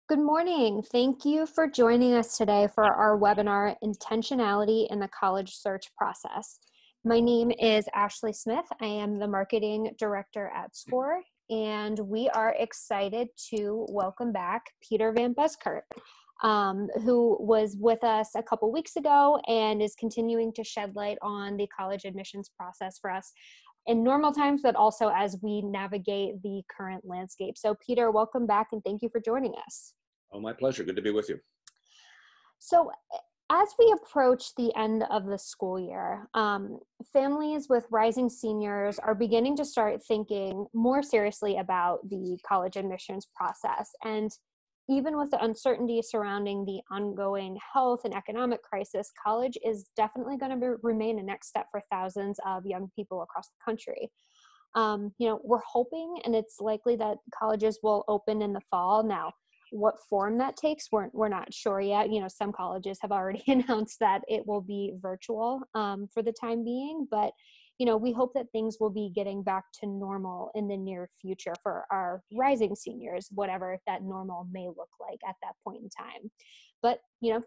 Good morning. Thank you for joining us today for our webinar, Intentionality in the College Search Process. My name is Ashley Smith. I am the Marketing Director at Scoir, and we are excited to welcome back Peter Van Buskirk, who was with us a couple weeks ago and is continuing to shed light on the college admissions process for us in normal times, but also as we navigate the current landscape. So Peter, welcome back and thank you for joining us. Oh, my pleasure. Good to be with you. So as we approach the end of the school year, families with rising seniors are beginning to start thinking more seriously about the college admissions process. And even with the uncertainty surrounding the ongoing health and economic crisis, college is definitely going to remain a next step for thousands of young people across the country. We're hoping, and it's likely that colleges will open in the fall. Now, what form that takes, we're not sure yet. Some colleges have already announced that it will be virtual for the time being, but we hope that things will be getting back to normal in the near future for our rising seniors, whatever that normal may look like at that point in time. But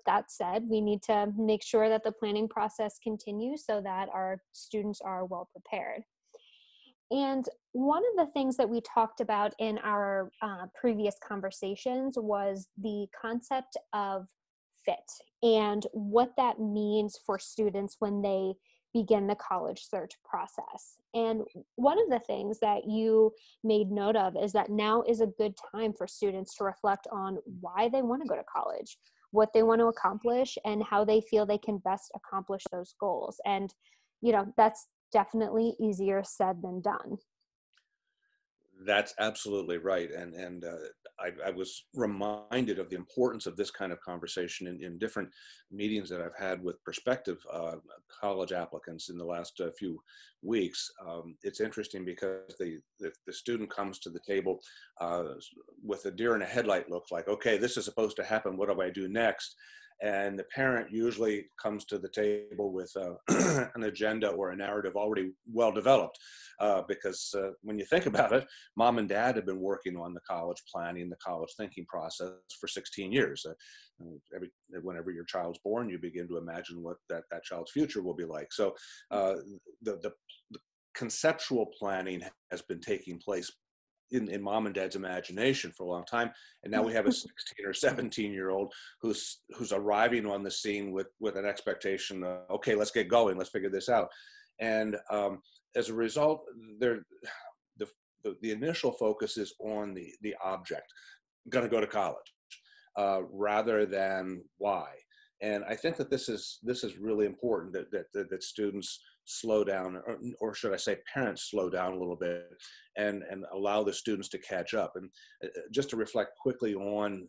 that said, we need to make sure that the planning process continues so that our students are well prepared. And one of the things that we talked about in our previous conversations was the concept of fit and what that means for students when they begin the college search process. And one of the things that you made note of is that now is a good time for students to reflect on why they want to go to college, what they want to accomplish, and how they feel they can best accomplish those goals. And, that's definitely easier said than done. That's absolutely right. And I was reminded of the importance of this kind of conversation in different meetings that I've had with prospective college applicants in the last few weeks. It's interesting because the student comes to the table with a deer in a headlight look, like, okay, this is supposed to happen. What do I do next? And the parent usually comes to the table with an agenda or a narrative already well developed, because when you think about it, mom and dad have been working on the college planning, the college thinking process for 16 years. Whenever your child's born, you begin to imagine what that child's future will be like. So the conceptual planning has been taking place in mom and dad's imagination for a long time, and now we have a 16 or 17-year-old who's arriving on the scene with an expectation of, okay, let's get going, let's figure this out. And as a result, the initial focus is on the object, going to go to college, rather than why. And I think that this is really important that students slow down, or should I say parents slow down a little bit and allow the students to catch up. And just to reflect quickly on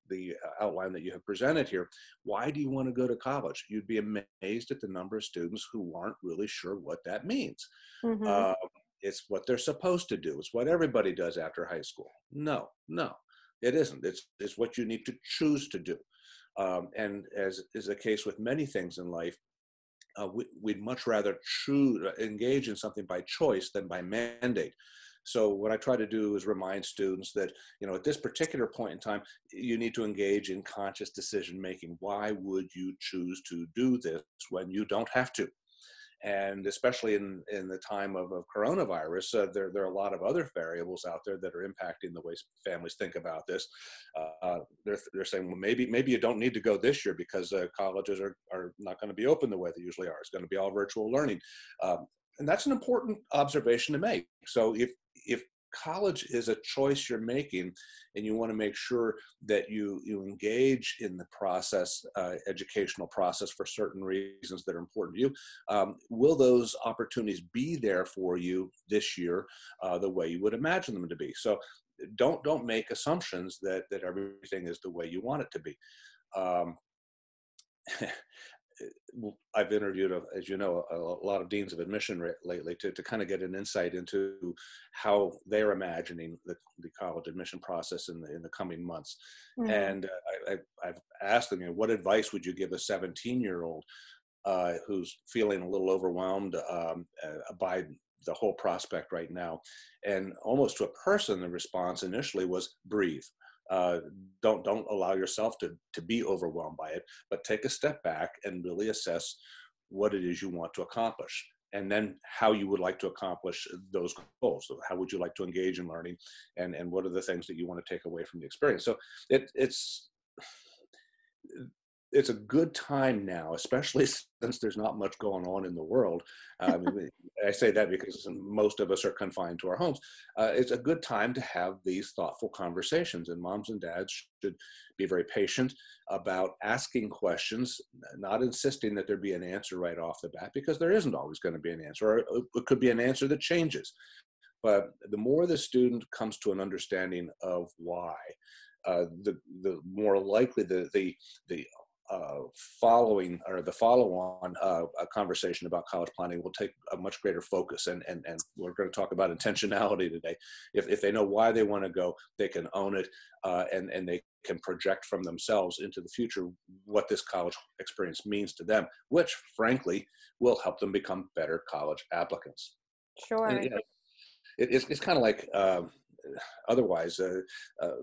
the outline that you have presented here, why do you want to go to college? You'd be amazed at the number of students who aren't really sure what that means. Mm-hmm. It's what they're supposed to do. It's what everybody does after high school. No, it isn't. It's what you need to choose to do. And as is the case with many things in life, we'd much rather engage in something by choice than by mandate. So what I try to do is remind students that, at this particular point in time, you need to engage in conscious decision making. Why would you choose to do this when you don't have to? And especially in the time of coronavirus, there are a lot of other variables out there that are impacting the way families think about this. They're saying, well, maybe you don't need to go this year because colleges are not going to be open the way they usually are. It's going to be all virtual learning. And that's an important observation to make. So if college is a choice you're making, and you want to make sure that you engage in the process, educational process, for certain reasons that are important to you, will those opportunities be there for you this year the way you would imagine them to be? So don't make assumptions that everything is the way you want it to be. I've interviewed, as you know, a lot of deans of admission lately to kind of get an insight into how they're imagining the college admission process in the coming months. Mm-hmm. And I've asked them, what advice would you give a 17-year-old who's feeling a little overwhelmed by the whole prospect right now? And almost to a person, the response initially was breathe. Uh, don't allow yourself to be overwhelmed by it, but take a step back and really assess what it is you want to accomplish, and then how you would like to accomplish those goals. So how would you like to engage in learning, and what are the things that you want to take away from the experience? So it's a good time now, especially since there's not much going on in the world. I say that because most of us are confined to our homes. It's a good time to have these thoughtful conversations, and moms and dads should be very patient about asking questions, not insisting that there be an answer right off the bat, because there isn't always going to be an answer, or it could be an answer that changes. But the more the student comes to an understanding of why, the more likely the following or the follow-on a conversation about college planning will take a much greater focus. And we're going to talk about intentionality today. If they know why they want to go, they can own it, and they can project from themselves into the future what this college experience means to them, which frankly will help them become better college applicants. Sure. And, it's kind of like otherwise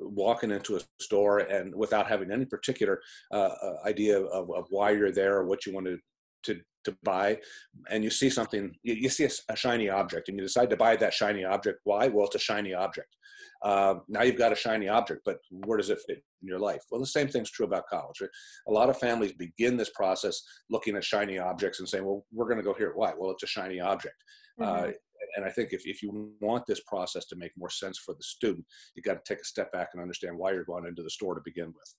walking into a store and without having any particular idea of why you're there or what you want to buy, and you see something, you see a shiny object, and you decide to buy that shiny object. Why? Well, it's a shiny object. Now you've got a shiny object, but where does it fit in your life? Well, the same thing's true about college. Right? A lot of families begin this process looking at shiny objects and saying, well, we're going to go here. Why? Well, it's a shiny object. Mm-hmm. And I think if you want this process to make more sense for the student, you got to take a step back and understand why you're going into the store to begin with.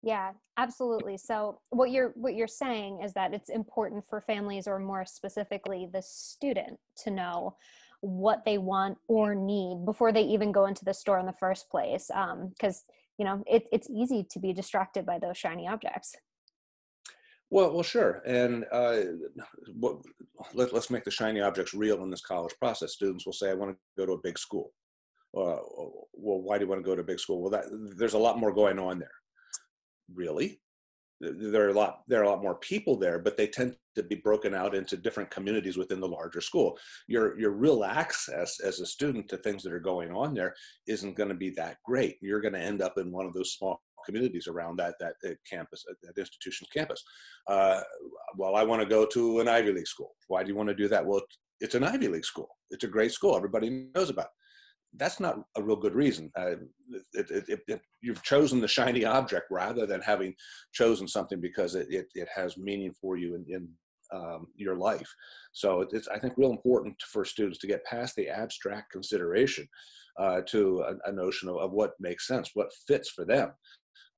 Yeah, absolutely. So what you're saying is that it's important for families, or more specifically the student, to know what they want or need before they even go into the store in the first place. Because it's easy to be distracted by those shiny objects. Well, sure. And let's make the shiny objects real in this college process. Students will say, I want to go to a big school. Well, why do you want to go to a big school? Well, there's a lot more going on there. Really? There are a lot more people there, but they tend to be broken out into different communities within the larger school. Your real access as a student to things that are going on there isn't going to be that great. You're going to end up in one of those small communities around that campus, that institution's campus. Well, I want to go to an Ivy League school. Why do you want to do that? Well, it's an Ivy League school. It's a great school. Everybody knows about it. That's not a real good reason. You've chosen the shiny object rather than having chosen something because it has meaning for you in your life. So it's, I think, real important for students to get past the abstract consideration to a notion of what makes sense, what fits for them.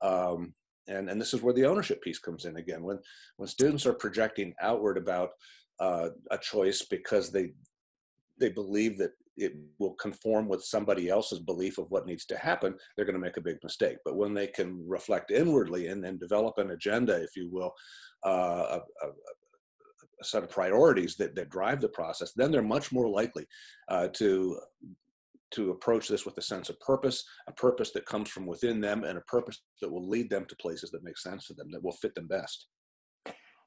And this is where the ownership piece comes in again. When students are projecting outward about a choice because they believe that it will conform with somebody else's belief of what needs to happen, they're going to make a big mistake. But when they can reflect inwardly and then develop an agenda, if you will, a set of priorities that drive the process, then they're much more likely to approach this with a sense of purpose, a purpose that comes from within them, and a purpose that will lead them to places that make sense to them, that will fit them best.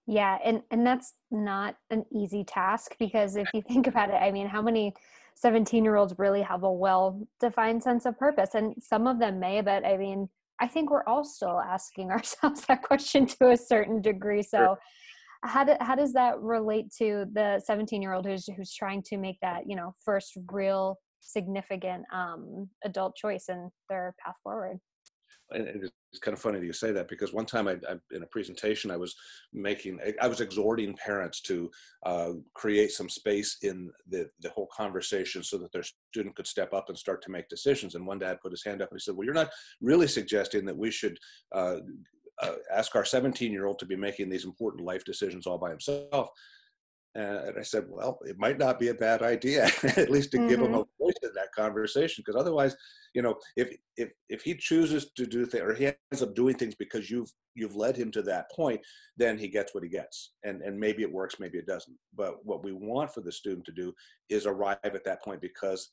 Yeah, and that's not an easy task, because if you think about it, I mean, how many 17-year-olds really have a well-defined sense of purpose? And some of them may, but I mean, I think we're all still asking ourselves that question to a certain degree. So how does that relate to the 17-year-old who's trying to make that, first real significant adult choice in their path forward? And it's kind of funny that you say that, because one time I in a presentation I was exhorting parents to create some space in the whole conversation so that their student could step up and start to make decisions. And one dad put his hand up and he said, well, you're not really suggesting that we should ask our 17-year-old to be making these important life decisions all by himself. And I said, well, it might not be a bad idea, at least to give him a voice in that conversation, because otherwise, if he chooses to do things, or he ends up doing things because you've led him to that point, then he gets what he gets, and maybe it works, maybe it doesn't. But what we want for the student to do is arrive at that point because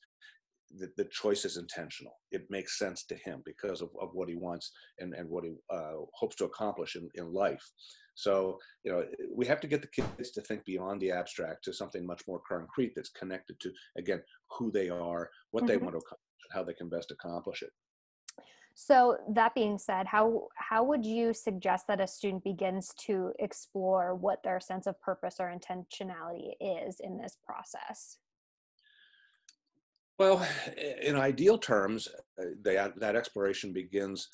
the choice is intentional. It makes sense to him because of what he wants and what he hopes to accomplish in life. So, we have to get the kids to think beyond the abstract to something much more concrete that's connected to, again, who they are, what they want to accomplish, and how they can best accomplish it. So that being said, how would you suggest that a student begins to explore what their sense of purpose or intentionality is in this process? Well, in ideal terms, that exploration begins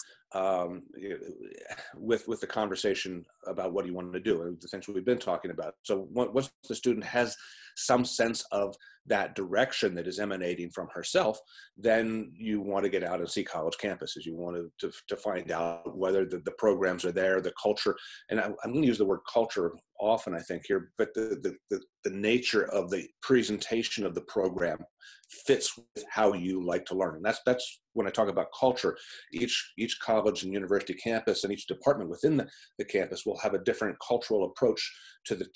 with the conversation about what do you want to do, and the things we've been talking about. So once the student has some sense of that direction that is emanating from herself, then you want to get out and see college campuses. You want to find out whether the programs are there, the culture, and I'm going to use the word culture often, I think, here, but the nature of the presentation of the program fits with how you like to learn. And that's when I talk about culture. Each college and university campus and each department within the campus will have a different cultural approach to the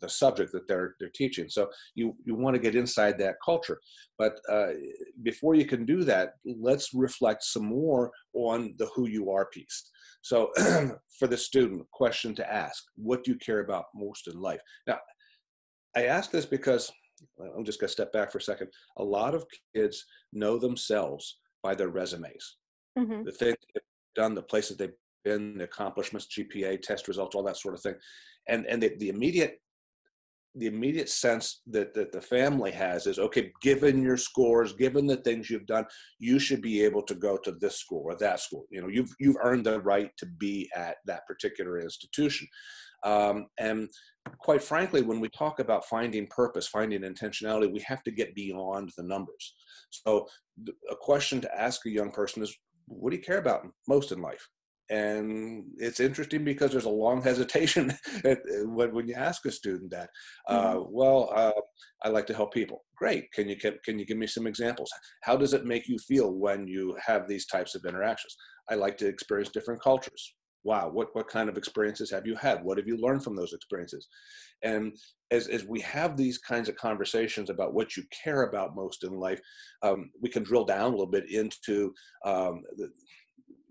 subject that they're teaching. So you want to get inside that culture. But before you can do that, let's reflect some more on the who you are piece. So for the student, question to ask: what do you care about most in life? Now, I ask this because I'm just going to step back for a second. A lot of kids know themselves by their resumes, Hmm. the things they've done, the places they've been, the accomplishments, GPA, test results, all that sort of thing. And the immediate sense that the family has is, okay, given your scores, given the things you've done, you should be able to go to this school or that school. You know, you've earned the right to be at that particular institution. And quite frankly, when we talk about finding purpose, finding intentionality, we have to get beyond the numbers. So a question to ask a young person is, what do you care about most in life? And it's interesting because there's a long hesitation when you ask a student that. Hmm. I like to help people. Great. Can you give me some examples? How does it make you feel when you have these types of interactions? I like to experience different cultures. Wow, what kind of experiences have you had? What have you learned from those experiences? And as we have these kinds of conversations about what you care about most in life, we can drill down a little bit into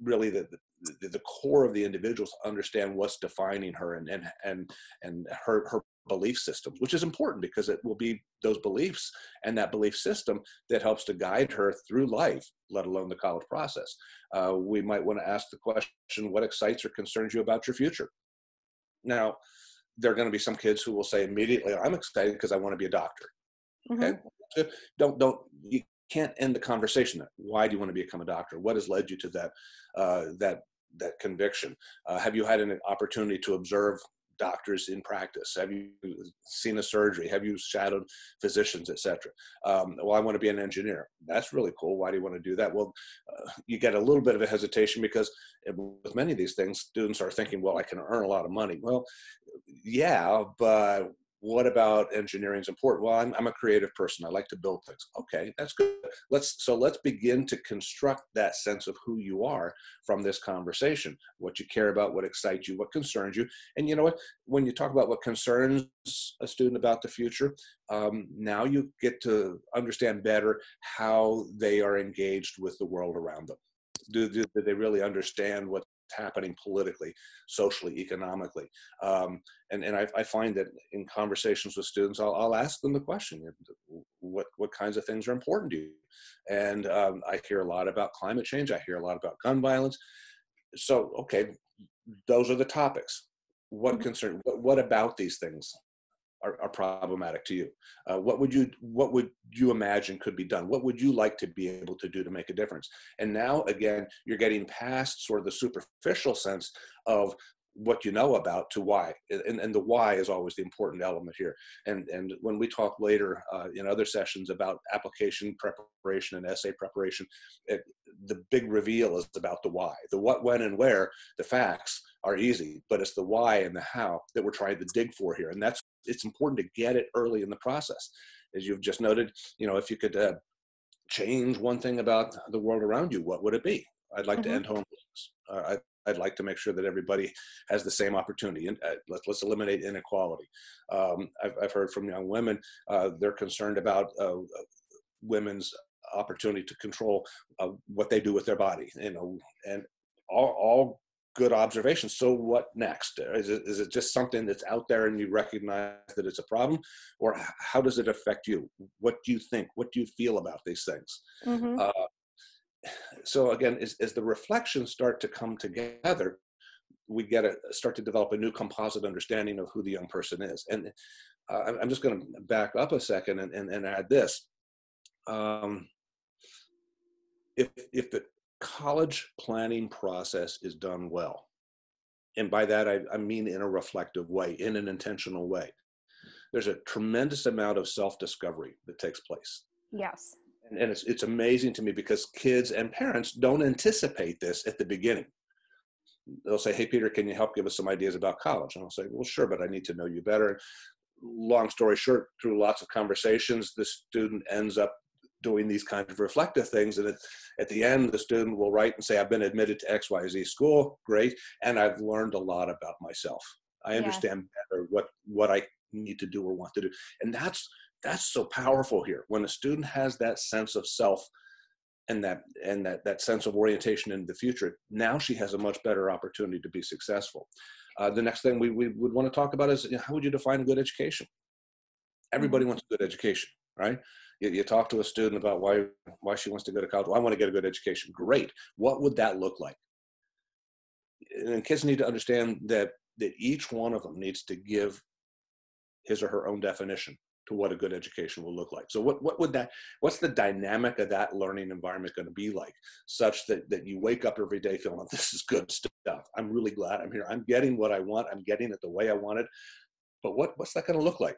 really the core of the individual, to understand what's defining her and her belief systems, which is important because it will be those beliefs and that belief system that helps to guide her through life, let alone the college process. We might want to ask the question, what excites or concerns you about your future? Now, there are going to be some kids who will say immediately, I'm excited because I want to be a doctor. Hmm. Okay, you can't end the conversation there. Why do you want to become a doctor? What has led you to that conviction? Have you had an opportunity to observe doctors in practice? Have you seen a surgery? Have you shadowed physicians, etc.? Well, I want to be an engineer. That's really cool. Why do you want to do that? Well, you get a little bit of a hesitation because with many of these things, students are thinking, well, I can earn a lot of money. Well, yeah, but what about engineering is important? Well, I'm a creative person. I like to build things. Okay, that's good. Let's begin to construct that sense of who you are from this conversation. What you care about, what excites you, what concerns you. And you know what? When you talk about what concerns a student about the future, now you get to understand better how they are engaged with the world around them. Do they really understand what's happening politically, socially, economically? And I find that in conversations with students, I'll ask them the question, what kinds of things are important to you? And I hear a lot about climate change. I hear a lot about gun violence. So, okay, those are the topics. What about these things are problematic to you? What would you imagine could be done? What would you like to be able to do to make a difference? And now again, you're getting past sort of the superficial sense of what you know about to why, and the why is always the important element here. And when we talk later in other sessions about application preparation and essay preparation, the big reveal is about the why. The what, when, and where, the facts are easy, but it's the why and the how that we're trying to dig for here. And it's important to get it early in the process. As you've just noted, if you could change one thing about the world around you, what would it be? I'd like to Hmm. end homelessness. I'd like to make sure that everybody has the same opportunity, and let's eliminate inequality. I've heard from young women, they're concerned about women's opportunity to control what they do with their body, and all good observations. So what next? Is it just something that's out there and you recognize that it's a problem, or how does it affect you? What do you think? What do you feel about these things? Hmm. Uh, So again, as the reflections start to come together, we get to start to develop a new composite understanding of who the young person is. And I'm just going to back up a second and add this. Um, if the college planning process is done well, and by that I mean in a reflective way, in an intentional way, there's a tremendous amount of self-discovery that takes place. Yes. And it's amazing to me because kids and parents don't anticipate this at the beginning. They'll say, "Hey, Peter, can you help give us some ideas about college?" And I'll say, "Well, sure, but I need to know you better." Long story short, through lots of conversations, the student ends up doing these kinds of reflective things. And at the end, the student will write and say, "I've been admitted to XYZ school, great, and I've learned a lot about myself. I Yeah. understand better what I need to do or want to do." And that's so powerful here. When a student has that sense of self and that sense of orientation in the future, now she has a much better opportunity to be successful. The next thing we would want to talk about is, how would you define a good education? Hmm. Everybody wants a good education, right? You talk to a student about why she wants to go to college. Well, I want to get a good education. Great. What would that look like? And kids need to understand that each one of them needs to give his or her own definition to what a good education will look like. So what's the dynamic of that learning environment going to be like, such that you wake up every day feeling, this is good stuff. I'm really glad I'm here. I'm getting what I want. I'm getting it the way I want it. But what's that going to look like?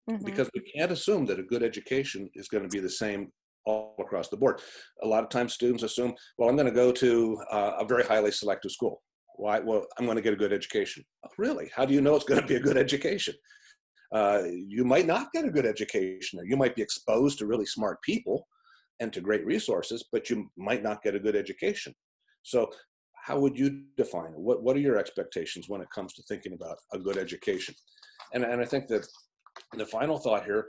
Hmm. Because we can't assume that a good education is going to be the same all across the board. A lot of times students assume, well, I'm going to go to a very highly selective school. Why? Well, I'm going to get a good education. Oh, really? How do you know it's going to be a good education? You might not get a good education there. You might be exposed to really smart people and to great resources, but you might not get a good education. So how would you define it? What are your expectations when it comes to thinking about a good education? And I think that the final thought here,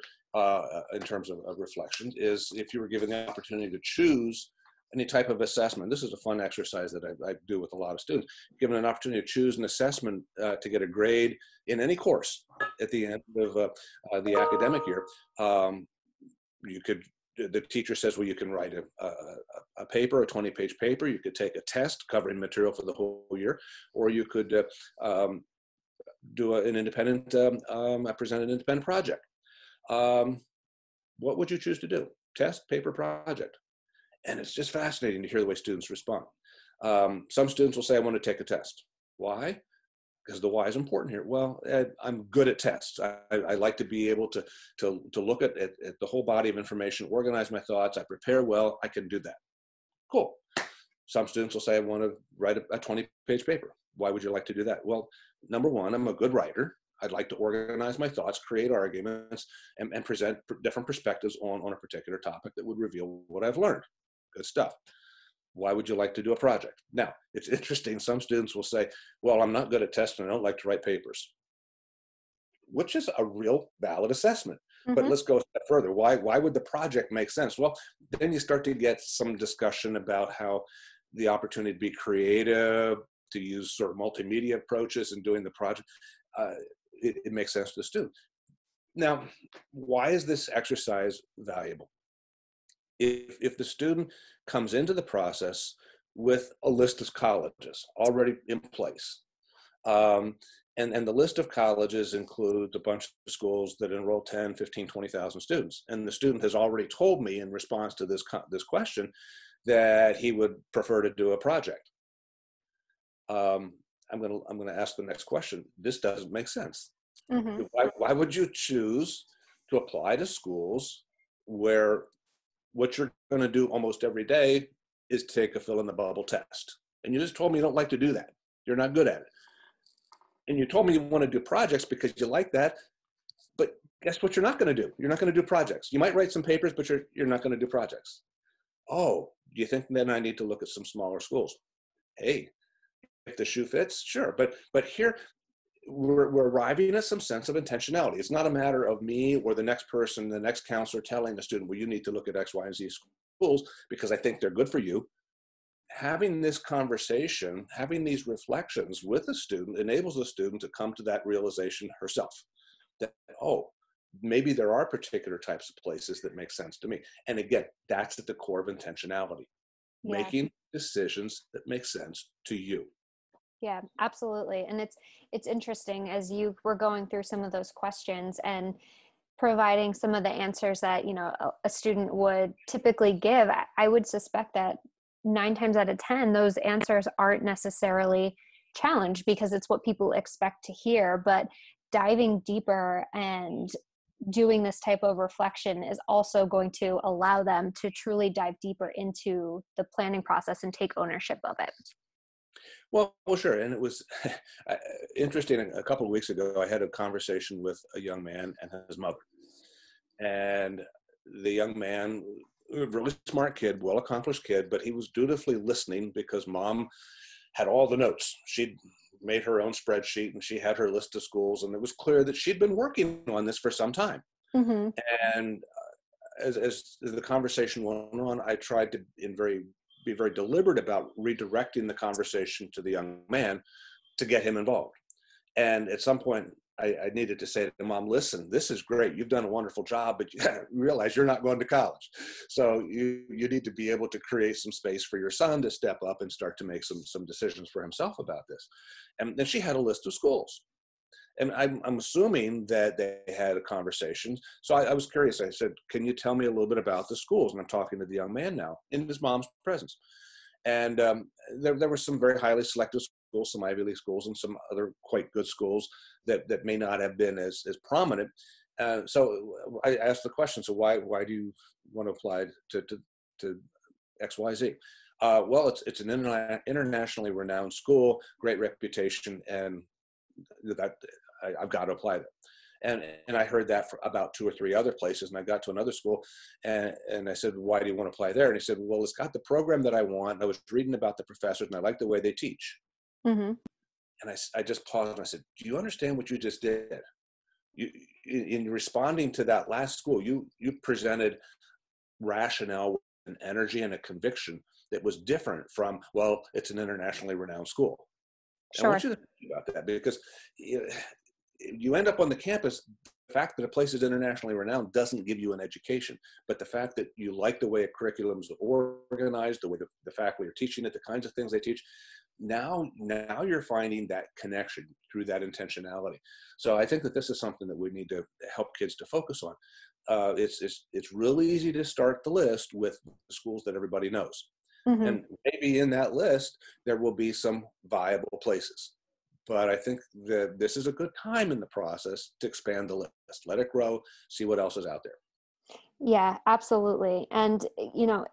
in terms of reflection, is if you were given the opportunity to choose any type of assessment. This is a fun exercise that I do with a lot of students. Given an opportunity to choose an assessment to get a grade in any course at the end of the academic year, you could. The teacher says, well, you can write a paper, a 20-page paper. You could take a test covering material for the whole year, or you could do an independent, present an independent project. What would you choose to do? Test, paper, project? And it's just fascinating to hear the way students respond. Some students will say, I want to take a test. Why? Because the why is important here. Well, I'm good at tests. I like to be able to look at the whole body of information, organize my thoughts. I prepare well. I can do that. Cool. Some students will say, I want to write a 20-page paper. Why would you like to do that? Well, number one, I'm a good writer. I'd like to organize my thoughts, create arguments, and present different perspectives on a particular topic that would reveal what I've learned. Good stuff. Why would you like to do a project? Now, it's interesting. Some students will say, well, I'm not good at testing. I don't like to write papers, which is a real valid assessment. But Hmm. let's go a step further. Why would the project make sense? Well, then you start to get some discussion about how the opportunity to be creative, to use sort of multimedia approaches in doing the project, it makes sense to the student. Now, why is this exercise valuable? If the student comes into the process with a list of colleges already in place, and the list of colleges includes a bunch of schools that enroll 10, 15, 20,000 students. And the student has already told me in response to this question that he would prefer to do a project. I'm going to ask the next question. This doesn't make sense. Hmm. Why would you choose to apply to schools where what you're going to do almost every day is take a fill in the bubble test? And you just told me you don't like to do that. You're not good at it. And you told me you want to do projects because you like that. But guess what you're not going to do? You're not going to do projects. You might write some papers, but you're not going to do projects. Oh, do you think then I need to look at some smaller schools? Hey, if the shoe fits, sure. But here we're arriving at some sense of intentionality. It's not a matter of me or the next person, the next counselor telling the student, well, you need to look at X, Y, and Z schools because I think they're good for you. Having this conversation, having these reflections with the student enables the student to come to that realization herself that, oh, maybe there are particular types of places that make sense to me. And again, that's at the core of intentionality. Yeah. making decisions that make sense to you. Yeah, absolutely. And it's interesting as you were going through some of those questions and providing some of the answers that, a student would typically give. I would suspect that 9 times out of 10, those answers aren't necessarily challenged because it's what people expect to hear. But diving deeper and doing this type of reflection is also going to allow them to truly dive deeper into the planning process and take ownership of it. Well, sure. And it was interesting. A couple of weeks ago, I had a conversation with a young man and his mother. And the young man, a really smart kid, well-accomplished kid, but he was dutifully listening because mom had all the notes. She'd made her own spreadsheet and she had her list of schools. And it was clear that she'd been working on this for some time. Mm-hmm. And as the conversation went on, I tried to be very deliberate about redirecting the conversation to the young man to get him involved. And at some point, I needed to say to mom, listen, this is great. You've done a wonderful job, but you realize you're not going to college. So you need to be able to create some space for your son to step up and start to make some decisions for himself about this. And then she had a list of schools. And I'm assuming that they had a conversation. So I was curious. I said, can you tell me a little bit about the schools? And I'm talking to the young man now in his mom's presence. And there were some very highly selective schools, some Ivy League schools, and some other quite good schools that may not have been as prominent. So I asked the question, so why do you want to apply to XYZ? Well, it's an internationally renowned school, great reputation, and that I've got to apply there. And I heard that for about 2 or 3 other places, and I got to another school, and I said, why do you want to apply there? And he said, well, it's got the program that I want. I was reading about the professors, and I like the way they teach. Mm-hmm. And I just paused, and I said, do you understand what you just did? In responding to that last school, you presented rationale and energy and a conviction that was different from, well, it's an internationally renowned school. Sure. I want you to think about that, because you end up on the campus. The fact that a place is internationally renowned doesn't give you an education, but the fact that you like the way a curriculum is organized, the way the faculty are teaching it, the kinds of things they teach, now you're finding that connection through that intentionality. So I think that this is something that we need to help kids to focus on. It's really easy to start the list with the schools that everybody knows. Mm-hmm. And maybe in that list, there will be some viable places. But I think that this is a good time in the process to expand the list, let it grow, see what else is out there. Yeah, absolutely. And,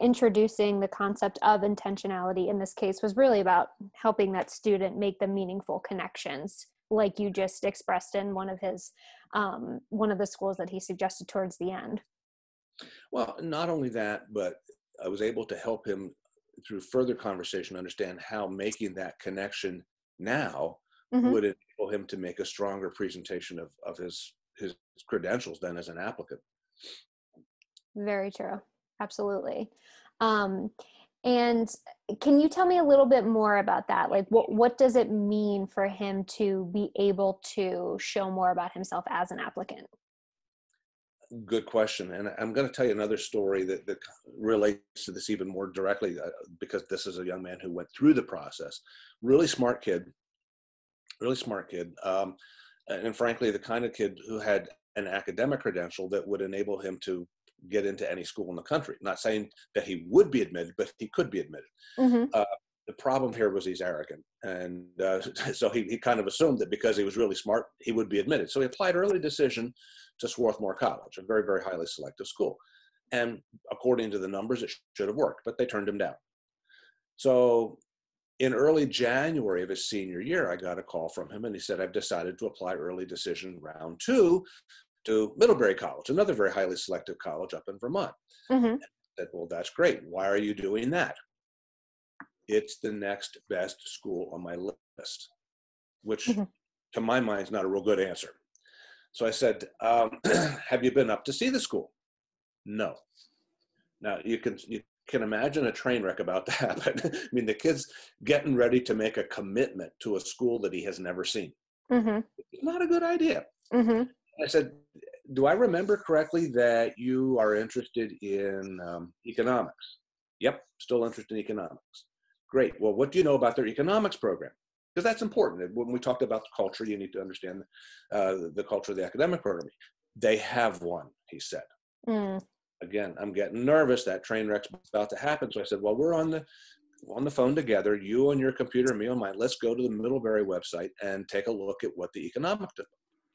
introducing the concept of intentionality in this case was really about helping that student make the meaningful connections, like you just expressed in one of the schools that he suggested towards the end. Well, not only that, but I was able to help him through further conversation understand how making that connection now Mm-hmm. would enable him to make a stronger presentation of his credentials than as an applicant. Very true. Absolutely. And can you tell me a little bit more about that? Like, what does it mean for him to be able to show more about himself as an applicant? Good question. And I'm going to tell you another story that relates to this even more directly, because this is a young man who went through the process. Really smart kid. And frankly, the kind of kid who had an academic credential that would enable him to get into any school in the country. Not saying that he would be admitted, but he could be admitted. Mm-hmm. The problem here was he's arrogant. And so he kind of assumed that because he was really smart, he would be admitted. So he applied early decision to Swarthmore College, a very, very highly selective school. And according to the numbers, it should have worked, but they turned him down. So in early January of his senior year, I got a call from him, and he said, I've decided to apply early decision round 2 to Middlebury College, another very highly selective college up in Vermont. Mm-hmm. And I said, well, that's great. Why are you doing that? It's the next best school on my list, which Mm-hmm. to my mind is not a real good answer. So I said, have you been up to see the school? No. Now you can imagine a train wreck about to happen. I mean, the kid's getting ready to make a commitment to a school that he has never seen. Mm-hmm. It's not a good idea. Mm-hmm. I said, do I remember correctly that you are interested in economics? Yep, still interested in economics. Great. Well, what do you know about their economics program? Because that's important. When we talked about the culture, you need to understand the culture of the academic program. They have one, he said. Mm. Again, I'm getting nervous. That train wreck's about to happen. So I said, well, we're on the phone together, you on your computer, me on mine. Let's go to the Middlebury website and take a look at what the economic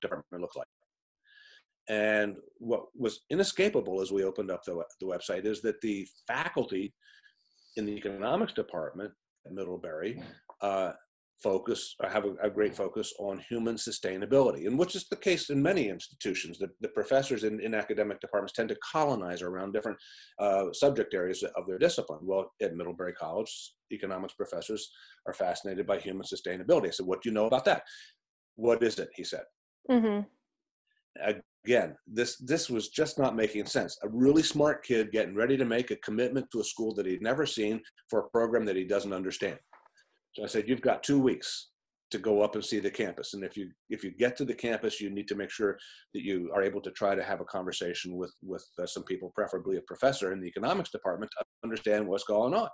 department looks like. And what was inescapable as we opened up the website is that the faculty in the economics department at Middlebury have a great focus on human sustainability, and which is the case in many institutions. The professors in academic departments tend to colonize around different subject areas of their discipline. Well, at Middlebury College, economics professors are fascinated by human sustainability. I said, what do you know about that? What is it? He said. Mm-hmm. Again, this was just not making sense. A really smart kid getting ready to make a commitment to a school that he'd never seen for a program that he doesn't understand. So I said, you've got 2 weeks to go up and see the campus. And if you get to the campus, you need to make sure that you are able to try to have a conversation with some people, preferably a professor in the economics department, to understand what's going on.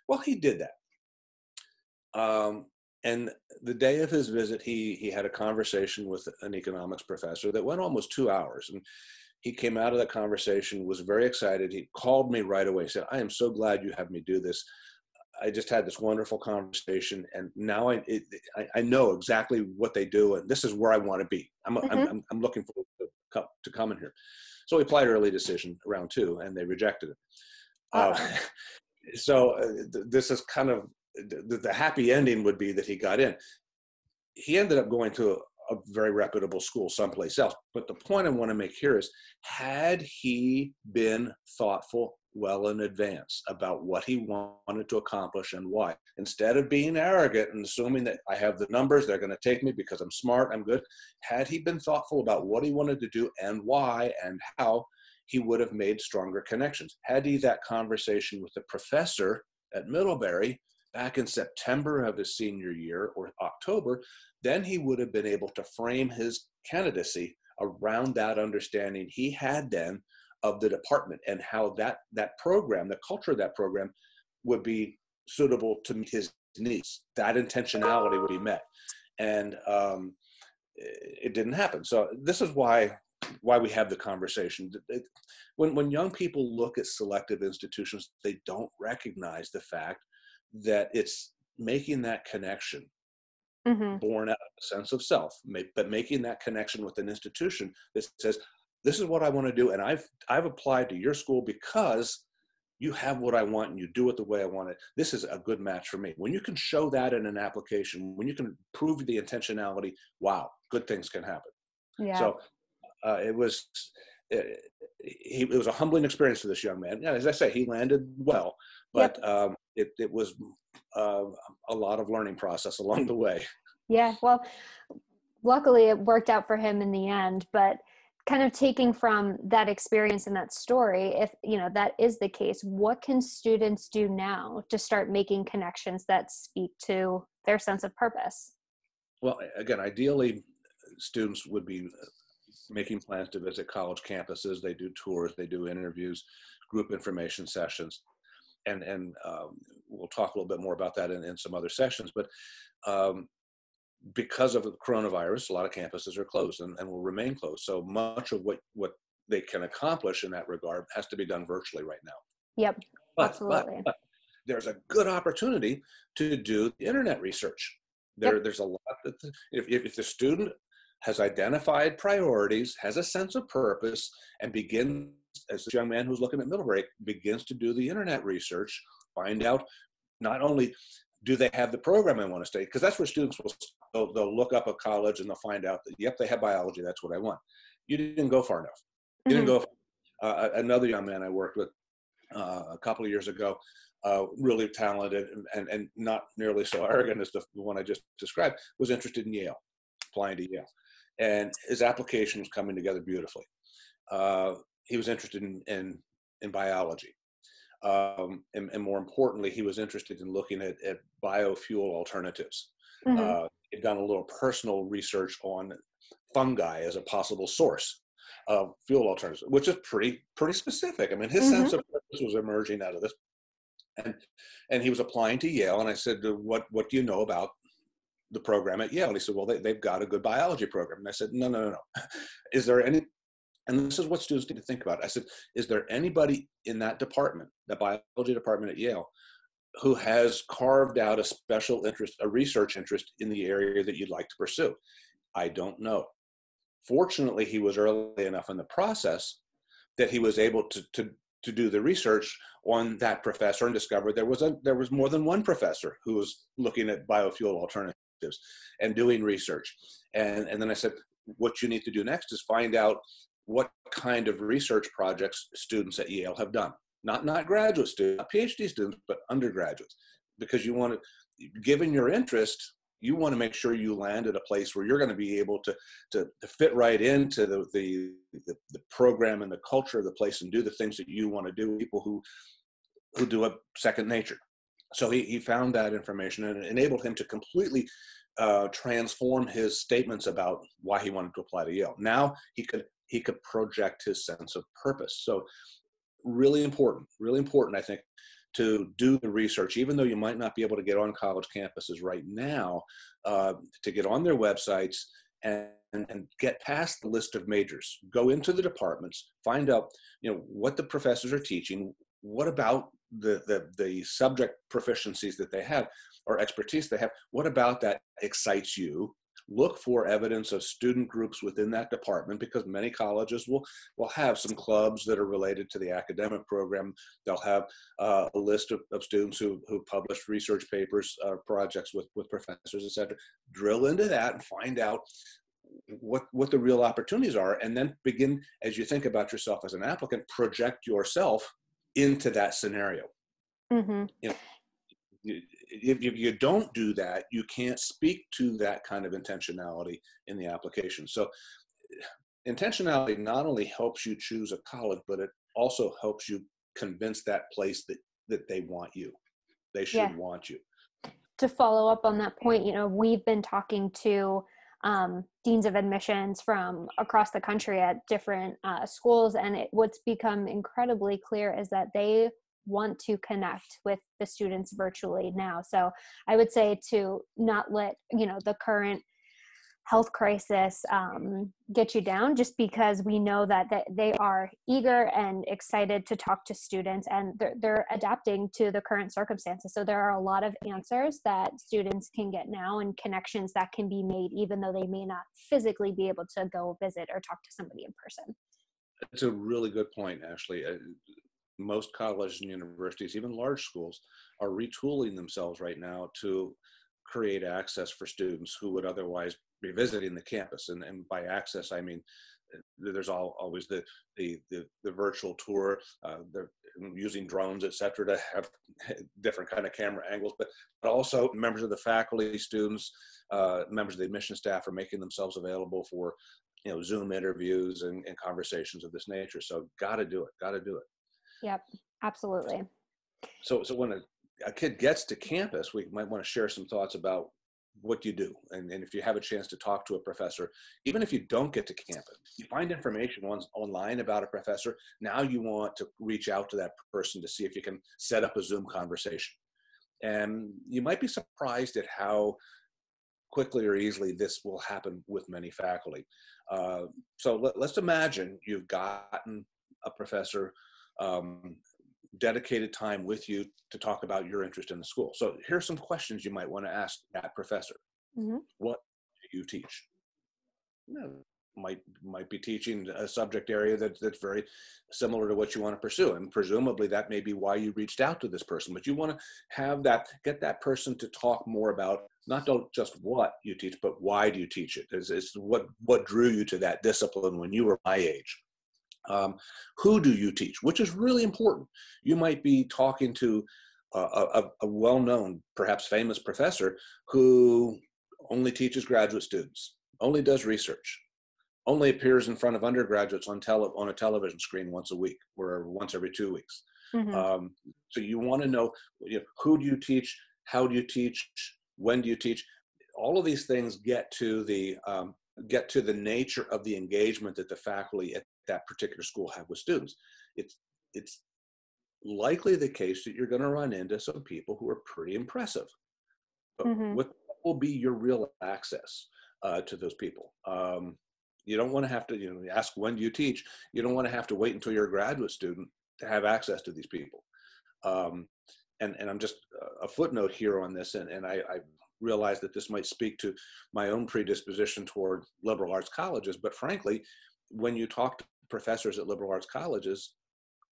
Well, he did that. And the day of his visit, he had a conversation with an economics professor that went almost 2 hours. And he came out of that conversation, was very excited. He called me right away. He said, I am so glad you have me do this. I just had this wonderful conversation, and now I know exactly what they do, and this is where I want to be. I'm looking forward to coming here. So he applied early decision round 2, and they rejected it. This is kind of the happy ending would be that he got in. He ended up going to a very reputable school someplace else. But the point I want to make here is, had he been thoughtful well in advance about what he wanted to accomplish and why, instead of being arrogant and assuming that I have the numbers, they're going to take me because I'm smart, I'm good, had he been thoughtful about what he wanted to do and why and how, he would have made stronger connections. Had he that conversation with the professor at Middlebury back in September of his senior year or October, then he would have been able to frame his candidacy around that understanding he had then of the department and how that program, the culture of that program, would be suitable to meet his needs. That intentionality would be met. And it didn't happen. So this is why we have the conversation. When young people look at selective institutions, they don't recognize the fact that it's making that connection, born out of a sense of self, but making that connection with an institution that says, this is what I want to do, and I've applied to your school because you have what I want and you do it the way I want it. This is a good match for me. When you can show that in an application, when you can prove the intentionality, wow, good things can happen. Yeah. So it was a humbling experience for this young man. Yeah, as I say, he landed well, but it was a lot of learning process along the way. Yeah, well, luckily it worked out for him in the end, but kind of taking from that experience and that story, if that is the case, what can students do now to start making connections that speak to their sense of purpose? Well, again, ideally, students would be making plans to visit college campuses. They do tours, they do interviews, group information sessions, and we'll talk a little bit more about that in some other sessions. But because of the coronavirus, a lot of campuses are closed and will remain closed. So much of what they can accomplish in that regard has to be done virtually right now. Yep, absolutely. But there's a good opportunity to do internet research. There's a lot that if the student has identified priorities, has a sense of purpose, and begins, as the young man who's looking at Middlebury, begins to do the internet research, find out not only do they have the program I want to study, because that's where students they'll look up a college and they'll find out that, yep, they have biology, that's what I want. You didn't go far enough. You didn't go far. Another young man I worked with a couple of years ago, really talented and not nearly so arrogant as the one I just described, was interested in Yale, applying to Yale. And his application was coming together beautifully. He was interested in biology. And more importantly, he was interested in looking at biofuel alternatives. He'd done a little personal research on fungi as a possible source of fuel alternatives, which is pretty specific. I mean, his sense of purpose was emerging out of this. And and he was applying to Yale, and I said, what do you know about the program at Yale? And he said, well, they've got a good biology program. And I said, no. Is there any, and this is what students need to think about. I said, is there anybody in that department, the biology department at Yale, who has carved out a special interest, a research interest in the area that you'd like to pursue? I don't know. Fortunately, he was early enough in the process that he was able to do the research on that professor and discover there was more than one professor who was looking at biofuel alternatives and doing research. And then I said, what you need to do next is find out what kind of research projects students at Yale have done. Not graduate students, not PhD students, but undergraduates. Because you want to, given your interest, you want to make sure you land at a place where you're going to be able to fit right into the program and the culture of the place and do the things that you want to do, people who do a second nature. So he found that information, and it enabled him to completely transform his statements about why he wanted to apply to Yale. Now he could project his sense of purpose. So really important, I think, to do the research, even though you might not be able to get on college campuses right now, to get on their websites and get past the list of majors. Go into the departments, find out, what the professors are teaching, what about the subject proficiencies that they have or expertise they have, what about that excites you? Look for evidence of student groups within that department, because many colleges will have some clubs that are related to the academic program. They'll have a list of students who published research papers, projects with professors, et cetera. Drill into that and find out what the real opportunities are, and then begin, as you think about yourself as an applicant, project yourself into that scenario. Mm-hmm. If you don't do that, you can't speak to that kind of intentionality in the application. So intentionality not only helps you choose a college, but it also helps you convince that place that they want you. They should want you. To follow up on that point, we've been talking to deans of admissions from across the country at different schools, and what's become incredibly clear is that they want to connect with the students virtually now. So I would say to not let the current health crisis get you down, just because we know that they are eager and excited to talk to students, and they're adapting to the current circumstances. So there are a lot of answers that students can get now, and connections that can be made even though they may not physically be able to go visit or talk to somebody in person. It's a really good point, Ashley. Most colleges and universities, even large schools, are retooling themselves right now to create access for students who would otherwise be visiting the campus. And by access, I mean, there's always the virtual tour, they're using drones, et cetera, to have different kind of camera angles, but also members of the faculty, students, members of the admission staff are making themselves available for, Zoom interviews and conversations of this nature. So got to do it. Yep, absolutely. So when a kid gets to campus, we might want to share some thoughts about what you do. And if you have a chance to talk to a professor, even if you don't get to campus, you find information online about a professor, now you want to reach out to that person to see if you can set up a Zoom conversation. And you might be surprised at how quickly or easily this will happen with many faculty. So let's imagine you've gotten a professor dedicated time with you to talk about your interest in the school. So here's some questions you might want to ask that professor. Mm-hmm. What do you teach? Might be teaching a subject area that's very similar to what you want to pursue, and presumably that may be why you reached out to this person. But you want to get that person to talk more about not just what you teach, but why do you teach it? It's what drew you to that discipline when you were my age. Who do you teach? Which is really important. You might be talking to a well-known, perhaps famous professor who only teaches graduate students, only does research, only appears in front of undergraduates on a television screen once a week or once every 2 weeks. Mm-hmm. So you want to know, who do you teach? How do you teach? When do you teach? All of these things get to the nature of the engagement that the faculty at that particular school have with students. It's likely the case that you're going to run into some people who are pretty impressive. But Mm-hmm. what will be your real access to those people? You don't want to have to, ask, when do you teach? You don't want to have to wait until you're a graduate student to have access to these people. Um, and I'm just a footnote here on this, and I realize that this might speak to my own predisposition toward liberal arts colleges, but frankly, when you talk to professors at liberal arts colleges,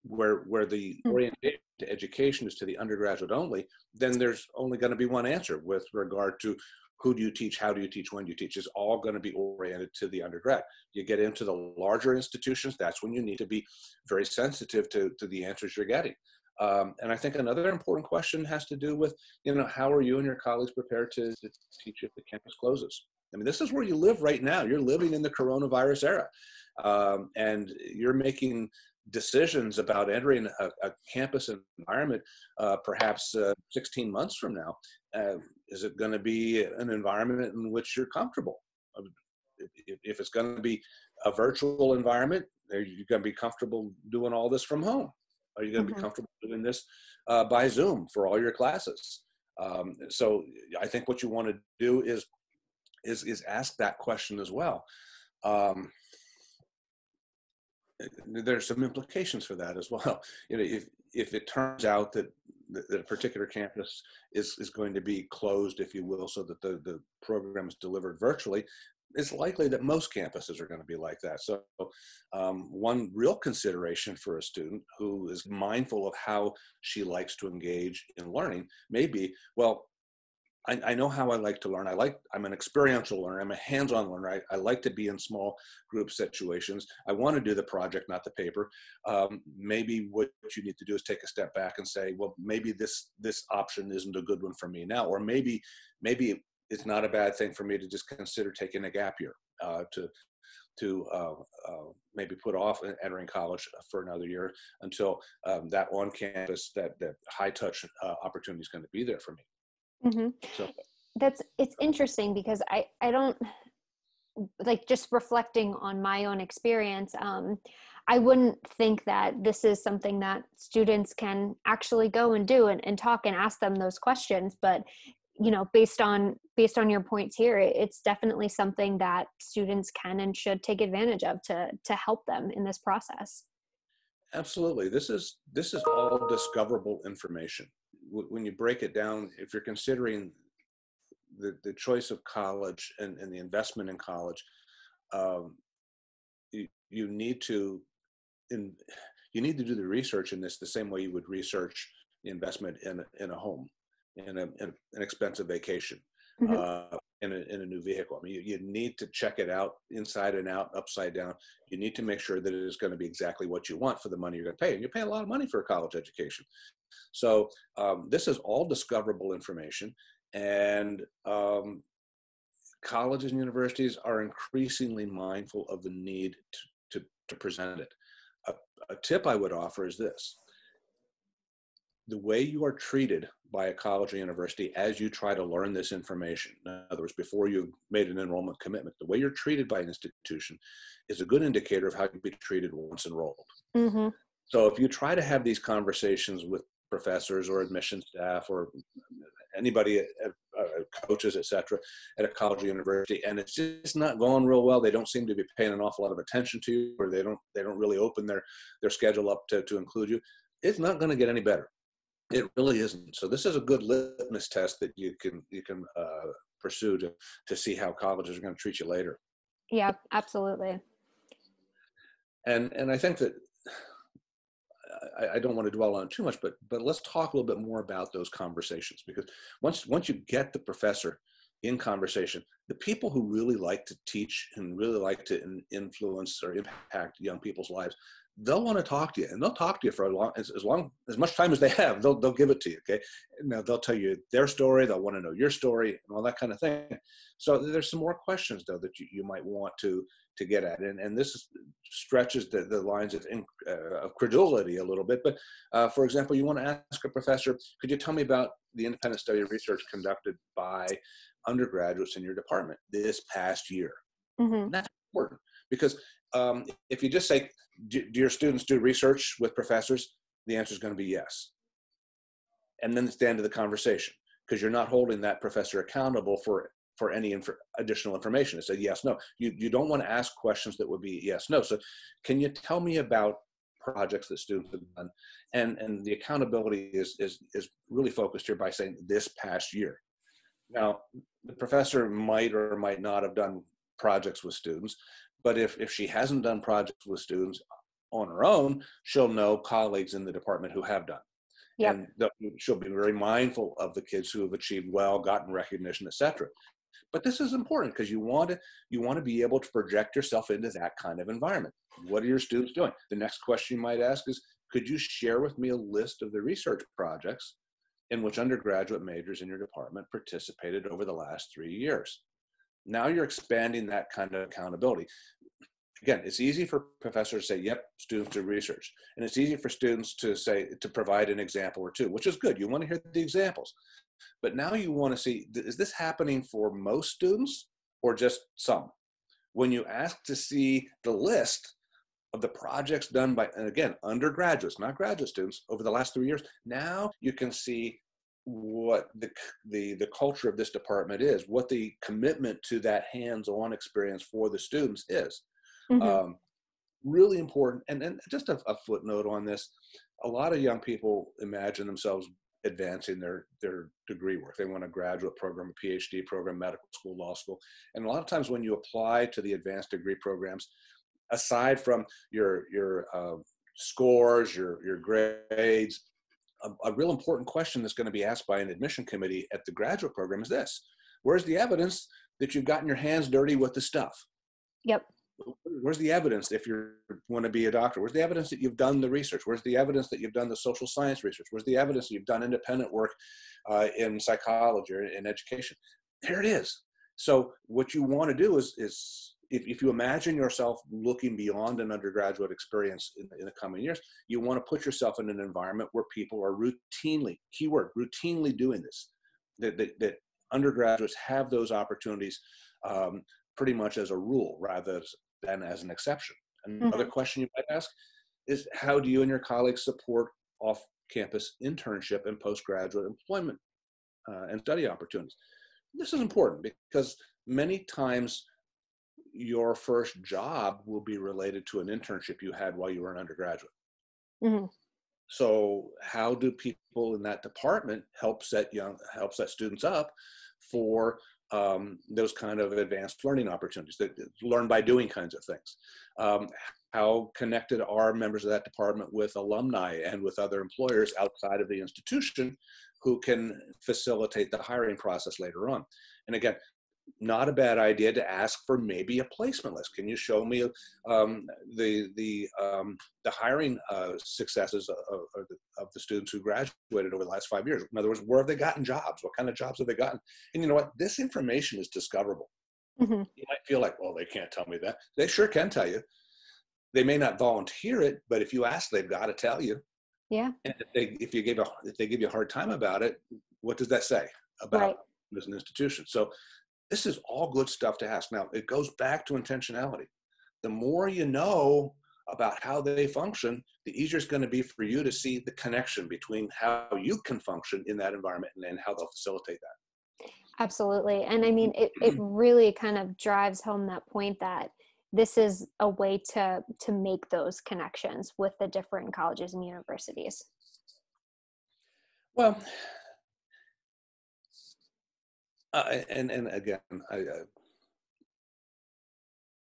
where the orientation to education is to the undergraduate only, then there's only going to be one answer with regard to who do you teach, how do you teach, when do you teach. Is all going to be oriented to the undergrad. You get into the larger institutions, that's when you need to be very sensitive to the answers you're getting. And I think another important question has to do with, how are you and your colleagues prepared to teach if the campus closes? I mean, this is where you live right now. You're living in the coronavirus era, and you're making decisions about entering a campus environment, perhaps 16 months from now. Is it going to be an environment in which you're comfortable? If it's going to be a virtual environment, are you going to be comfortable doing all this from home? Are you going to be comfortable doing this by Zoom for all your classes? So I think what you want to do is ask that question as well. There's some implications for that as well. If it turns out that a particular campus is going to be closed, if you will, so that the program is delivered virtually, it's likely that most campuses are going to be like that. So one real consideration for a student who is mindful of how she likes to engage in learning may be, well, I know how I like to learn. I'm an experiential learner. I'm a hands-on learner. I like to be in small group situations. I want to do the project, not the paper. Maybe what you need to do is take a step back and say, well, maybe this option isn't a good one for me now, or maybe it's not a bad thing for me to just consider taking a gap year to maybe put off entering college for another year until that on-campus, that high-touch opportunity is going to be there for me. Mm-hmm. So It's interesting because I don't, like, just reflecting on my own experience, I wouldn't think that this is something that students can actually go and do and talk and ask them those questions. But, based on your points here, it's definitely something that students can and should take advantage of to help them in this process. absolutely, this is all discoverable information. When you break it down, if you're considering the choice of college and the investment in college, you need to do the research in this the same way you would research the investment in a home, in an expensive vacation, in a new vehicle. I mean, you need to check it out inside and out, upside down. You need to make sure that it is going to be exactly what you want for the money you're going to pay. And you pay a lot of money for a college education. So this is all discoverable information, and colleges and universities are increasingly mindful of the need to present it. A tip I would offer is this: the way you are treated by a college or university as you try to learn this information, in other words, before you've made an enrollment commitment, the way you're treated by an institution is a good indicator of how you'll be treated once enrolled. Mm-hmm. So if you try to have these conversations with professors or admission staff or anybody, coaches, et cetera, at a college or university, and it's just not going real well, they don't seem to be paying an awful lot of attention to you, or they don't really open their schedule up to include you, it's not going to get any better. It really isn't. So this is a good litmus test that you can pursue to see how colleges are going to treat you later. Yeah, absolutely. And I think that I don't want to dwell on it too much, but let's talk a little bit more about those conversations, because once you get the professor in conversation, the people who really like to teach and really like to influence or impact young people's lives, they'll want to talk to you, and they'll talk to you for as much time as they have. They'll give it to you. Okay, now they'll tell you their story. They'll want to know your story and all that kind of thing. So there's some more questions though that you might want to get at, and this stretches the lines of credulity a little bit. But for example, you want to ask a professor, could you tell me about the independent study research conducted by undergraduates in your department this past year? Mm-hmm. And that's important, because if you just say, do your students do research with professors? the answer is going to be yes. And then it's the end of the conversation, because you're not holding that professor accountable for any additional information. It's a yes, no. You don't want to ask questions that would be yes, no. So can you tell me about projects that students have done? And the accountability is really focused here by saying this past year. Now, the professor might or might not have done projects with students, but if she hasn't done projects with students on her own, she'll know colleagues in the department who have done. Yep. And she'll be very mindful of the kids who have achieved well, gotten recognition, etc. But this is important because you want to be able to project yourself into that kind of environment. What are your students doing? The next question you might ask is, could you share with me a list of the research projects in which undergraduate majors in your department participated over the last 3 years? Now you're expanding that kind of accountability. Again, it's easy for professors to say, yep, students do research. And it's easy for students to provide an example or two, which is good. You want to hear the examples. But now you want to see, is this happening for most students or just some? When you ask to see the list of the projects done by, and again, undergraduates, not graduate students, over the last 3 years, now you can see what the culture of this department is, what the commitment to that hands-on experience for the students is. Mm-hmm. Really important. And just a footnote on this, a lot of young people imagine themselves advancing their degree work. They want a graduate program, a PhD program, medical school, law school. And a lot of times when you apply to the advanced degree programs, aside from your scores, your grades, a real important question that's going to be asked by an admission committee at the graduate program is this: where's the evidence that you've gotten your hands dirty with the stuff? Yep. Where's the evidence if you want to be a doctor? Where's the evidence that you've done the research? Where's the evidence that you've done the social science research? Where's the evidence that you've done independent work in psychology or in education? There it is. So what you want to do is if you imagine yourself looking beyond an undergraduate experience in the coming years, you want to put yourself in an environment where people are routinely, keyword, routinely doing this, that undergraduates have those opportunities pretty much as a rule rather than as an exception. Another Mm-hmm. question you might ask is, how do you and your colleagues support off-campus internship and postgraduate employment and study opportunities? This is important because many times your first job will be related to an internship you had while you were an undergraduate. Mm-hmm. So how do people in that department help set students up for those kind of advanced learning opportunities, that learn by doing kinds of things? How connected are members of that department with alumni and with other employers outside of the institution who can facilitate the hiring process later on? And again, not a bad idea to ask for maybe a placement list. Can you show me the hiring successes of the students who graduated over the last 5 years? In other words, where have they gotten jobs? What kind of jobs have they gotten? And you know what? This information is discoverable. Mm-hmm. You might feel like, well, they can't tell me that. They sure can tell you. They may not volunteer it, but if you ask, they've got to tell you. Yeah. And if they give you a hard time about it, what does that say about Right. as an institution? So this is all good stuff to ask. Now, it goes back to intentionality. The more you know about how they function, the easier it's going to be for you to see the connection between how you can function in that environment and how they'll facilitate that. Absolutely. And I mean, it really kind of drives home that point that this is a way to make those connections with the different colleges and universities. Well, and again,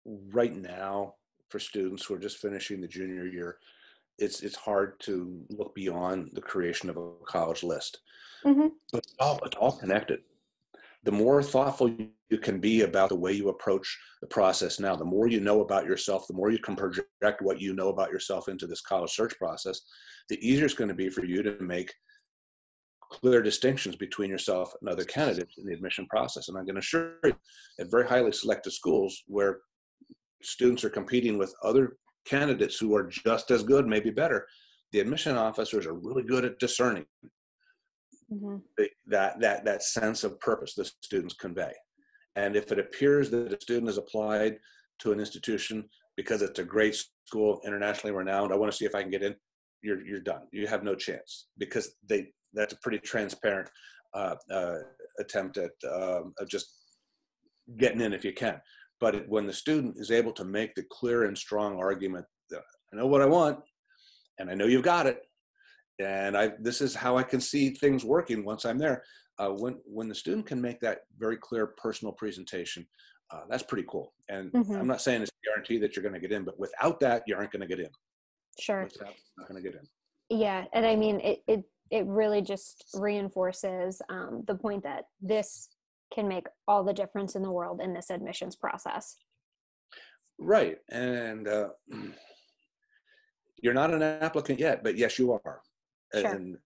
right now for students who are just finishing the junior year, it's hard to look beyond the creation of a college list. Mm-hmm. But it's all connected. The more thoughtful you can be about the way you approach the process now, the more you know about yourself, the more you can project what you know about yourself into this college search process, the easier it's going to be for you to make clear distinctions between yourself and other candidates in the admission process. And I'm going to assure you, at very highly selected schools where students are competing with other candidates who are just as good, maybe better, the admission officers are really good at discerning Mm-hmm. that sense of purpose the students convey. And if it appears that a student has applied to an institution because it's a great school, internationally renowned, I want to see if I can get in, you're done. You have no chance, because that's a pretty transparent attempt at just getting in if you can. But when the student is able to make the clear and strong argument that I know what I want, and I know you've got it, and this is how I can see things working once I'm there. When the student can make that very clear personal presentation, that's pretty cool. And I'm not saying it's a guarantee that you're going to get in, but without that, you aren't going to get in. Sure. Without, not going to get in. Yeah, and I mean, it really just reinforces the point that this can make all the difference in the world in this admissions process. Right, and you're not an applicant yet, but yes, you are. Sure. And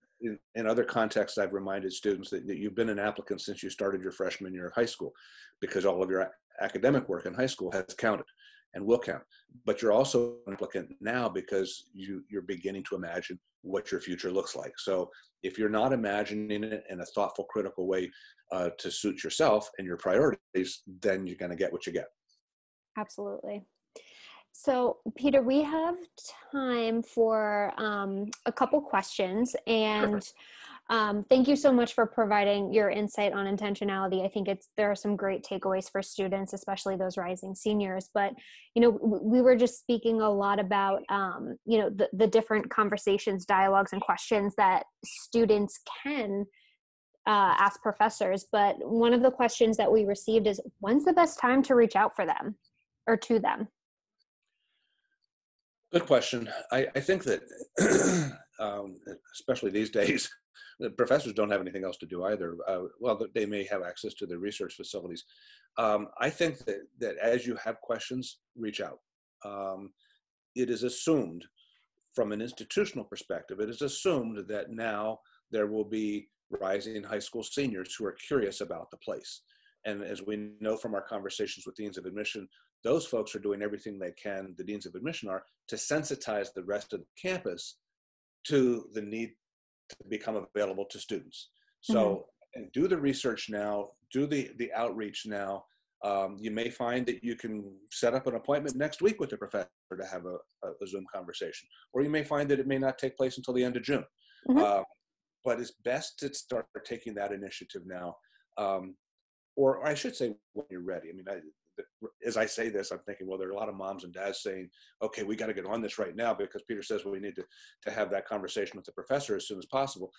in other contexts, I've reminded students that you've been an applicant since you started your freshman year of high school, because all of your academic work in high school has counted and will count. But you're also an applicant now because you're beginning to imagine what your future looks like. So if you're not imagining it in a thoughtful, critical way to suit yourself and your priorities, then you're going to get what you get. Absolutely. So, Peter, we have time for a couple questions, and thank you so much for providing your insight on intentionality. I think there are some great takeaways for students, especially those rising seniors. But, we were just speaking a lot about, the different conversations, dialogues, and questions that students can ask professors. But one of the questions that we received is, when's the best time to reach out for them or to them? Good question. I think that, especially these days, the professors don't have anything else to do either. Well, they may have access to the research facilities. I think that as you have questions, reach out. It is assumed, from an institutional perspective, it is assumed that now there will be rising high school seniors who are curious about the place. And as we know from our conversations with deans of admission, those folks are doing everything they can, the deans of admission are, to sensitize the rest of the campus to the need to become available to students. So do the research now, do the outreach now. You may find that you can set up an appointment next week with the professor to have a Zoom conversation, or you may find that it may not take place until the end of June. But it's best to start taking that initiative now. Or I should say, when you're ready. I mean, as I say this, I'm thinking, well, there are a lot of moms and dads saying, okay, we got to get on this right now because Peter says we need to have that conversation with the professor as soon as possible.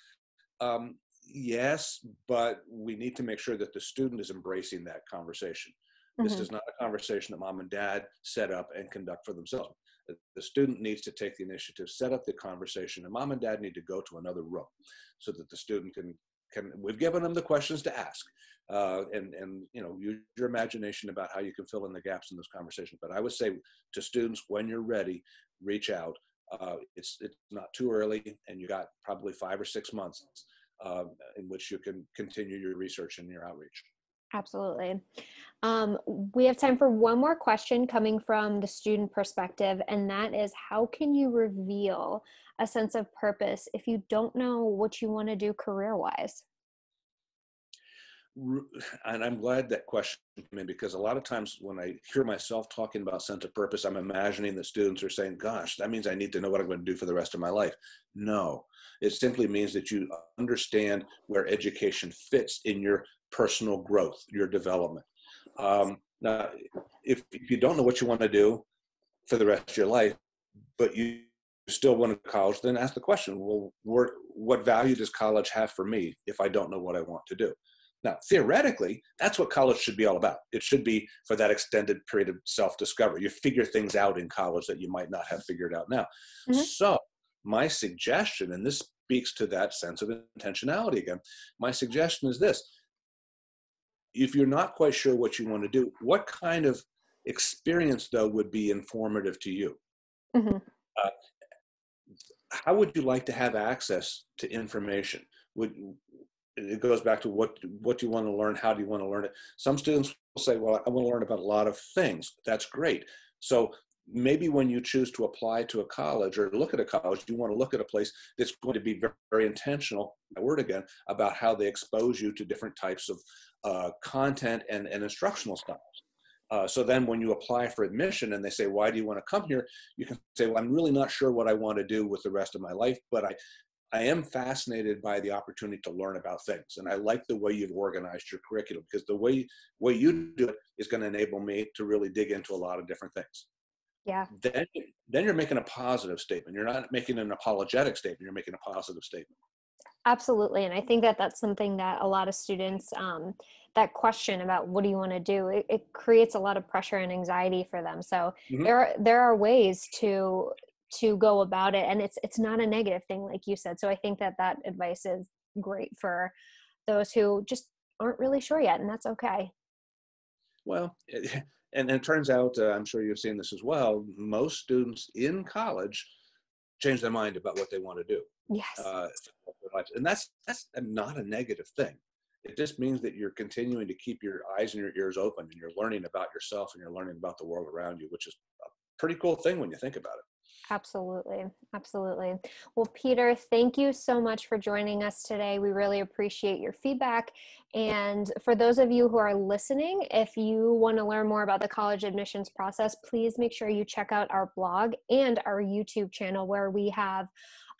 Yes, but we need to make sure that the student is embracing that conversation. This is not a conversation that mom and dad set up and conduct for themselves. The student needs to take the initiative, set up the conversation, and mom and dad need to go to another room so that the student can we've given them the questions to ask, and use your imagination about how you can fill in the gaps in those conversations. But I would say to students, when you're ready, reach out. It's not too early, and you got probably 5 or 6 months in which you can continue your research and your outreach. Absolutely. We have time for one more question coming from the student perspective, and that is, how can you reveal a sense of purpose if you don't know what you want to do career-wise? And I'm glad that question came in, because a lot of times when I hear myself talking about sense of purpose, I'm imagining that students are saying, gosh, that means I need to know what I'm going to do for the rest of my life. No, it simply means that you understand where education fits in your personal growth, your development. Now, if you don't know what you want to do for the rest of your life, but you still want to go to college, then ask the question, well, what value does college have for me if I don't know what I want to do? Now, theoretically, that's what college should be all about. It should be for that extended period of self-discovery. You figure things out in college that you might not have figured out now. So my suggestion, and this speaks to that sense of intentionality again, my suggestion is this. If you're not quite sure what you want to do, what kind of experience, though, would be informative to you? How would you like to have access to information? It goes back to what do you want to learn? How do you want to learn it? Some students will say, well, I want to learn about a lot of things. That's great. So maybe when you choose to apply to a college or look at a college, you want to look at a place that's going to be very, very intentional, my word again, about how they expose you to different types of content and instructional styles. So then when you apply for admission and they say, why do you want to come here? You can say, well, I'm really not sure what I want to do with the rest of my life, but I am fascinated by the opportunity to learn about things. And I like the way you've organized your curriculum, because the way you do it is going to enable me to really dig into a lot of different things. Yeah. Then you're making a positive statement. You're not making an apologetic statement. You're making a positive statement. Absolutely. And I think that that's something that a lot of students, that question about what do you want to do, it creates a lot of pressure and anxiety for them. So Mm-hmm. there are ways to go about it, and it's not a negative thing, like you said. So I think that that advice is great for those who just aren't really sure yet, and that's okay. Well, and it turns out, I'm sure you've seen this as well, most students in college change their mind about what they want to do. Yes. Uh, and that's not a negative thing. It just means that you're continuing to keep your eyes and your ears open, and you're learning about yourself and you're learning about the world around you, which is a pretty cool thing when you think about it. Absolutely. Absolutely. Well, Peter, thank you so much for joining us today. We really appreciate your feedback. And for those of you who are listening, if you want to learn more about the college admissions process, please make sure you check out our blog and our YouTube channel, where we have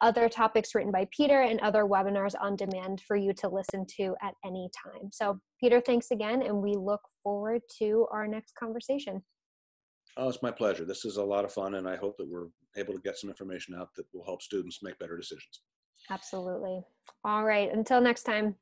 other topics written by Peter and other webinars on demand for you to listen to at any time. So, Peter, thanks again, and we look forward to our next conversation. Oh, it's my pleasure. This is a lot of fun, and I hope that we're able to get some information out that will help students make better decisions. Absolutely. All right. Until next time.